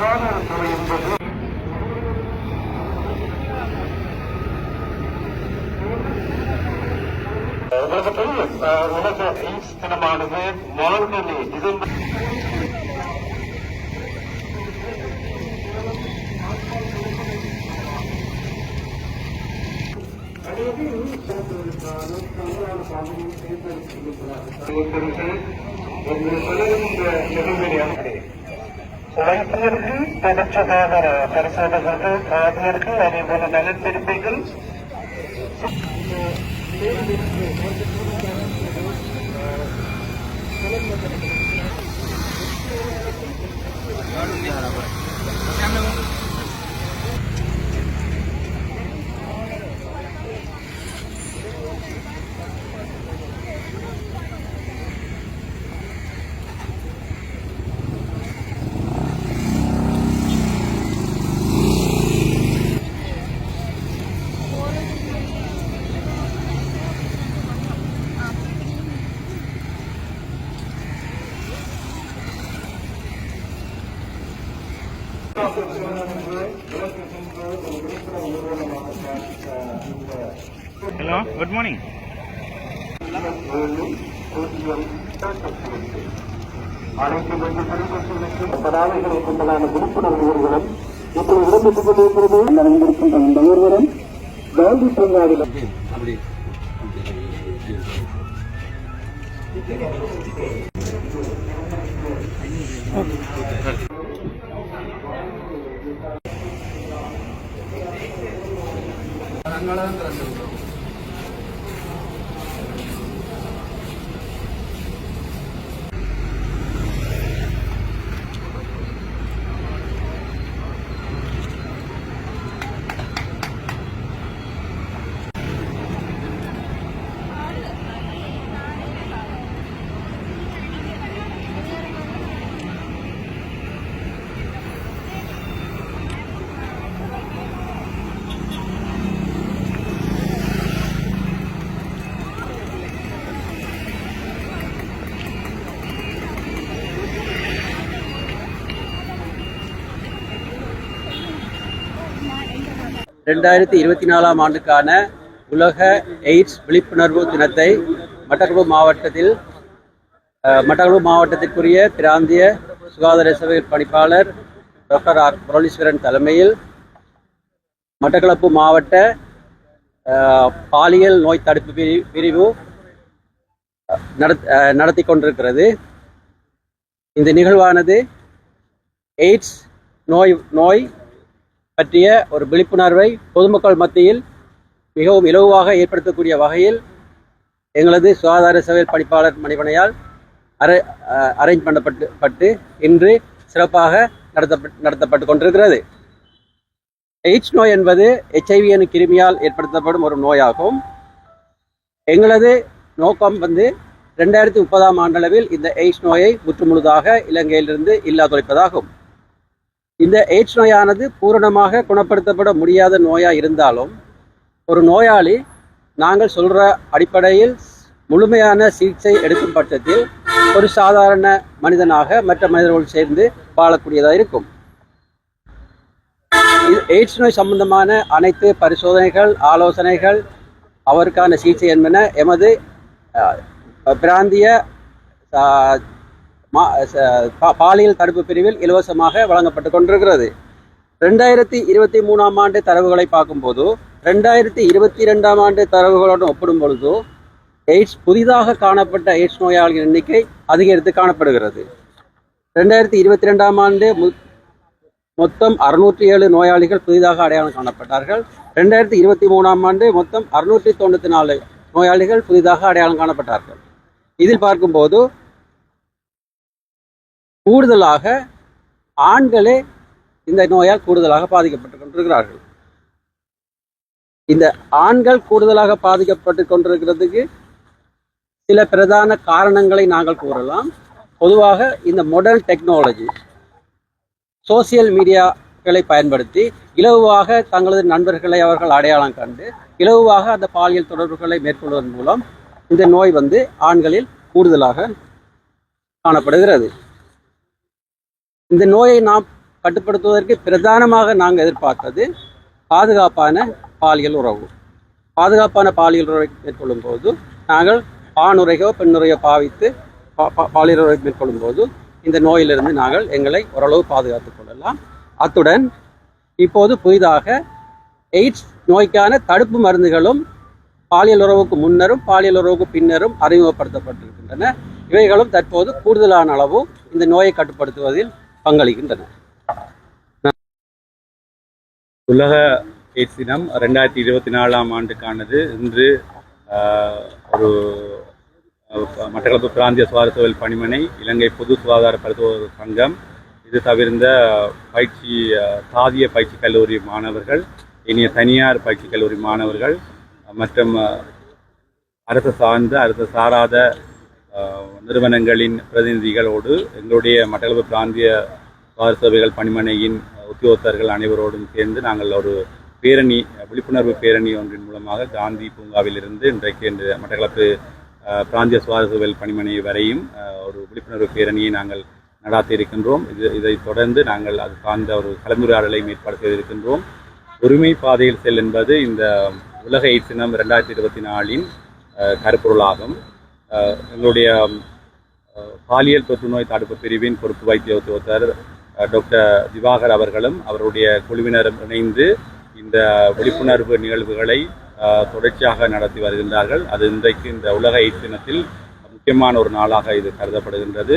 சுகாதாரத்துறை என்பது உங்களுக்கு தெரியும். உலக எய்ட்ஸ் தினமானது மார்கழி டிசம்பர் சுகாதார பரிசோதகர்கள் காவியர்கள் அதேபோல நலன் விரும்பிகள் Hello, good morning. பதாதைகளை கொண்டதான விழிப்புணர்வு ஊர்வலம் இப்போது இடம்பெற்றுக் கொண்டிருக்கிறது. நடந்திருக்கின்ற இந்த ஊர்வலம் காந்தி பூங்காவில் ஆண்டுக்கான உலக எய்ட்ஸ் விழிப்புணர்வு தினத்தை மட்டக்களப்பு மாவட்டத்திற்குரிய பிராந்திய சுகாதார சேவை பணிப்பாளர் டாக்டர் ஆர் முரளீஸ்வரன் தலைமையில் மட்டக்களப்பு மாவட்ட பாலியல் நோய் தடுப்பு பிரிவு நடத்தி கொண்டிருக்கிறது. இந்த நிகழ்வானது எய்ட்ஸ் நோய் பற்றிய ஒரு விழிப்புணர்வை பொதுமக்கள் மத்தியில் மிகவும் இலகுவாக ஏற்படுத்தக்கூடிய வகையில் எங்களது சுகாதார சேவை பணிப்பாளர் மணிவனையால் அரேஞ்ச் பண்ணப்பட்டு இன்று சிறப்பாக நடத்தப்பட்டு கொண்டிருக்கிறது. எய்ட்ஸ் நோய் என்பது HIV எனும் கிருமியால் ஏற்படுத்தப்படும் ஒரு நோயாகும். எங்களது நோக்கம் 2030 ஆண்டளவில் இந்த எய்ட்ஸ் நோயை முற்றுமுழுதாக இலங்கையிலிருந்து இல்லாதொழிப்பதாகும். இந்த எய்ட்ஸ் நோயானது பூரணமாக குணப்படுத்தப்பட முடியாத நோயாக இருந்தாலும் ஒரு நோயாளி நாங்கள் சொல்கிற அடிப்படையில் முழுமையான சிகிச்சை எடுக்கும் பட்சத்தில் ஒரு சாதாரண மனிதனாக மற்ற மனிதர்களோடு சேர்ந்து வாழக்கூடியதாக இருக்கும். எய்ட்ஸ் நோய் சம்பந்தமான அனைத்து பரிசோதனைகள், ஆலோசனைகள், அவருக்கான சிகிச்சை என்பன எமது பிராந்திய பாலியல் தடுப்பு பிரிவில் இலவசமாக வழங்கப்பட்டு கொண்டிருக்கிறது. 2023 ஆண்டு தரவுகளை பார்க்கும்போது 2022 ஆண்டு தரவுகளோடு ஒப்பிடும் பொழுது புதிதாக காணப்பட்ட எய்ட்ஸ் நோயாளிகள் எண்ணிக்கை அதிகரித்து காணப்படுகிறது. 2022 ஆண்டு மொத்தம் 607 நோயாளிகள் புதிதாக அடையாளம் காணப்பட்டார்கள். 2023 ஆண்டு மொத்தம் 694 நோயாளிகள் புதிதாக அடையாளம் காணப்பட்டார்கள். இதில் பார்க்கும்போது கூடுதலாக ஆண்களே இந்த நோயால் கூடுதலாக பாதிக்கப்பட்டு கொண்டிருக்கிறார்கள். இந்த ஆண்கள் கூடுதலாக பாதிக்கப்பட்டு கொண்டிருக்கிறதுக்கு சில பிரதான காரணங்களை நாங்கள் கூறலாம். பொதுவாக இந்த மாடர்ன் டெக்னாலஜி, சோசியல் மீடியாக்களை பயன்படுத்தி இலகுவாக தங்களது நண்பர்களை அவர்கள் அடையாளம் கண்டு இலகுவாக அந்த பாலியல் தொடர்புகளை மேற்கொள்வதன் மூலம் இந்த நோய் ஆண்களில் கூடுதலாக காணப்படுகிறது. இந்த நோயை நாம் கட்டுப்படுத்துவதற்கு பிரதானமாக நாங்கள் எதிர்பார்த்தது பாதுகாப்பான பாலியல் உறவு. பாதுகாப்பான பாலியல் உறவை மேற்கொள்ளும் போது நாங்கள் ஆணுரையோ பெண்ணுரையோ பாவித்து பாலியல் உறவை மேற்கொள்ளும் போது இந்த நோயிலிருந்து நாங்கள் எங்களை ஓரளவு பாதுகாத்துக் கொள்ளலாம். அத்துடன் இப்போது புதிதாக எய்ட்ஸ் நோய்க்கான தடுப்பு மருந்துகளும் பாலியல் உறவுக்கு முன்னரும் பாலியல் உறவுக்கு பின்னரும் அறிமுகப்படுத்தப்பட்டிருக்கின்றன. இவைகளும் தற்போது கூடுதலான அளவு இந்த நோயை கட்டுப்படுத்துவதில் பங்களிக்கின்றன. உலக எய்ட்ஸ் தினம் 2024 ஆண்டுக்கானது. இன்று ஒரு மட்டக்களப்பு பிராந்திய சுகாதாரத்துவல் பணிமனை, இலங்கை பொது சுகாதார பரிசோதகர் சங்கம், இது தவிர்ந்த சாதிய பயிற்சி கல்லூரி மாணவர்கள், இனிய தனியார் பயிற்சி கல்லூரி மாணவர்கள் மற்றும் அரசு சார்ந்த அரசு சாராத நிறுவனங்களின் பிரதிநிதிகளோடு எங்களுடைய மட்டக்களப்பு பிராந்திய சுகாதார சேவைகள் பணிமனையின் உத்தியோகத்தர்கள் அனைவரோடும் சேர்ந்து நாங்கள் ஒரு பேரணி, விழிப்புணர்வு பேரணி ஒன்றின் மூலமாக காந்தி பூங்காவிலிருந்து இன்றைக்கு இந்த மட்டக்களப்பு பிராந்திய சுகாதார சேவைகள் பணிமனை வரையும் ஒரு விழிப்புணர்வு பேரணியை நாங்கள் நடாத்தி இருக்கின்றோம். இதை தொடர்ந்து நாங்கள் அது சார்ந்த ஒரு கலந்துரையாடலை ஏற்பாடு செய்திருக்கின்றோம். உரிமை பாதையில் செல் என்பது இந்த உலக எய்ட்ஸ் தினம் 2024 கருப்பொருளாகும். எங்களுடைய பாலியல் தொற்றுநோய் தடுப்பு பிரிவின் பொறுப்பு வைத்திய உத்தியோகத்தர் டாக்டர் திவாகர் அவர்களும் அவருடைய குழுவினரும் இணைந்து இந்த விழிப்புணர்வு நிகழ்வுகளை தொடர்ச்சியாக நடத்தி வருகின்றார்கள். அது இன்றைக்கு இந்த உலக எய்ட்ஸ் தினத்தில் முக்கியமான ஒரு நாளாக இது கருதப்படுகின்றது.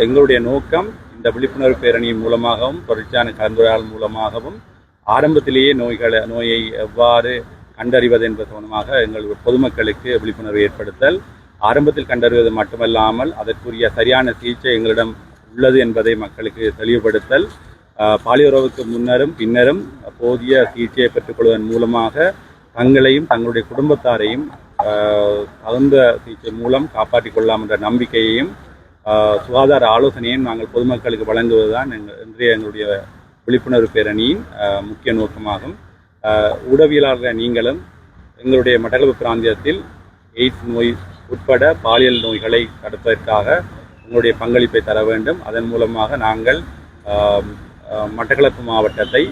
எங்களுடைய நோக்கம் இந்த விழிப்புணர்வு பேரணியின் மூலமாகவும் தொடர்ச்சியான கலந்துரையாடல் மூலமாகவும் ஆரம்பத்திலேயே நோயை எவ்வாறு கண்டறிவது என்பது சம்பந்தமாக எங்கள் பொதுமக்களுக்கு விழிப்புணர்வு ஏற்படுத்தல், ஆரம்பத்தில் கண்டறிவது மட்டுமல்லாமல் அதற்குரிய சரியான சிகிச்சை எங்களிடம் உள்ளது என்பதை மக்களுக்கு தெளிவுபடுத்தல், பாலியல் உறவுக்கு முன்னரும் பின்னரும் போதிய சிகிச்சையை பெற்றுக்கொள்வதன் மூலமாக தங்களையும் தங்களுடைய குடும்பத்தாரையும் தகுந்த சிகிச்சை மூலம் காப்பாற்றிக் கொள்ளலாம் என்ற நம்பிக்கையையும் சுகாதார ஆலோசனையும் நாங்கள் பொதுமக்களுக்கு வழங்குவதுதான் இன்றைய எங்களுடைய விழிப்புணர்வு பேரணியின் முக்கிய நோக்கமாகும். ஊடகவியலாளர்கள் நீங்களும் எங்களுடைய மட்டக்களப்பு பிராந்தியத்தில் எய்ட்ஸ் நோய் உட்பட பாலியல் நோய்களை தடுப்பதற்காக உங்களுடைய பங்களிப்பை தர வேண்டும். அதன் மூலமாக நாங்கள் மட்டக்களப்பு மாவட்டத்தை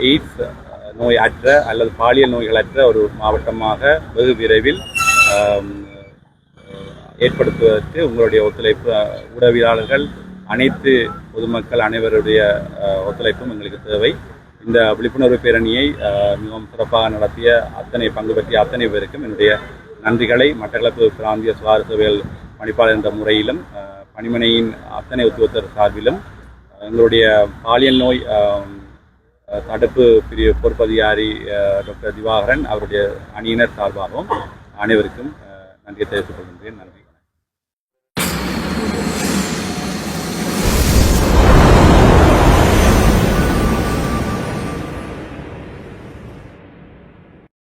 எய்ட்ஸ் நோய் அற்ற அல்லது பாலியல் நோய்களற்ற ஒரு மாவட்டமாக வெகு விரைவில் ஏற்படுத்துவதற்கு உங்களுடைய ஒத்துழைப்பு, ஊடகவியலாளர்கள், அனைத்து பொதுமக்கள் அனைவருடைய ஒத்துழைப்பும் எங்களுக்கு தேவை. இந்த விழிப்புணர்வு பேரணியை மிகவும் சிறப்பாக நடத்திய பங்கு பற்றிய அத்தனை பேருக்கும் என்னுடைய நன்றிகளை மட்டக்களப்பு பிராந்திய சுகாதார சேவைகள் பணிப்பாளர் என்ற முறையிலும் பணிமனையின் அத்தனை உத்தியோகத்தர் சார்பிலும் எங்களுடைய பாலியல் நோய் தடுப்பு பிரிவு பொறுப்பதிகாரி டாக்டர் திவாகரன் அவருடைய அணியினர் சார்பாகவும் அனைவருக்கும் நன்றியை தெரிவித்துக் கொள்கின்றேன். நன்றி.